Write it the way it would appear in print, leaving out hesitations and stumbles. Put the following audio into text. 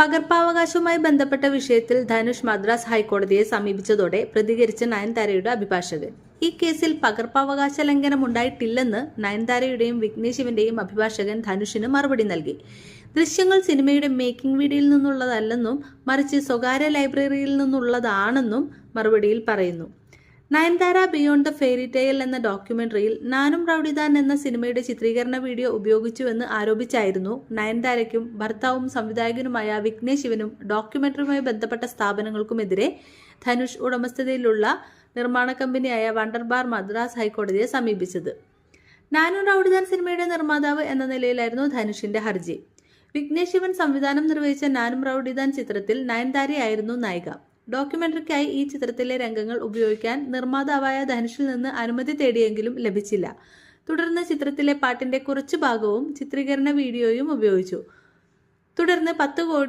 പകർപ്പവകാശവുമായി ബന്ധപ്പെട്ട വിഷയത്തിൽ ധനുഷ് മദ്രാസ് ഹൈക്കോടതിയെ സമീപിച്ചതോടെ പ്രതികരിച്ച നയൻതാരയുടെ അഭിഭാഷകൻ. ഈ കേസിൽ പകർപ്പവകാശ ലംഘനം ഉണ്ടായിട്ടില്ലെന്ന് നയൻതാരയുടെയും വിഘ്നേഷ് ശിവന്റെയും അഭിഭാഷകൻ ധനുഷിന് മറുപടി നൽകി. ദൃശ്യങ്ങൾ സിനിമയുടെ മേക്കിംഗ് വീഡിയോയിൽ നിന്നുള്ളതല്ലെന്നും മറിച്ച് സ്വകാര്യ ലൈബ്രറിയിൽ നിന്നുള്ളതാണെന്നും മറുപടിയിൽ പറയുന്നു. Nayanthara beyond the fairy tale എന്ന ഡോക്യുമെന്ററിയിൽ നാനും റൌഡിദാൻ എന്ന സിനിമയുടെ ചിത്രീകരണ വീഡിയോ ഉപയോഗിച്ചുവെന്ന് ആരോപിച്ചായിരുന്നു നയൻതാരയ്ക്കും ഭർത്താവും സംവിധായകനുമായ വിഘ്നേഷ് ശിവനും ഡോക്യുമെന്ററിയുമായി ബന്ധപ്പെട്ട സ്ഥാപനങ്ങൾക്കുമെതിരെ ധനുഷ് ഉടമസ്ഥതയിലുള്ള നിർമ്മാണ കമ്പനിയായ വണ്ടർബാർ മദ്രാസ് ഹൈക്കോടതിയെ സമീപിച്ചത്. നാനും റൌഡിദാൻ സിനിമയുടെ നിർമ്മാതാവ് എന്ന നിലയിലായിരുന്നു ധനുഷിന്റെ ഹർജി. വിഘ്നേഷ് ശിവൻ സംവിധാനം നിർവഹിച്ച നാനും റൌഡിദാൻ ചിത്രത്തിൽ നയൻതാരയായിരുന്നു നായിക. ഡോക്യുമെന്ററിക്കായി ഈ ചിത്രത്തിലെ രംഗങ്ങൾ ഉപയോഗിക്കാൻ നിർമ്മാതാവായ ധനുഷിൽ നിന്ന് അനുമതി തേടിയെങ്കിലും ലഭിച്ചില്ല. തുടർന്ന് ചിത്രത്തിലെ പാട്ടിന്റെ കുറച്ചു ഭാഗവും ചിത്രീകരണ വീഡിയോയും ഉപയോഗിച്ചു. തുടർന്ന് 10 കോടി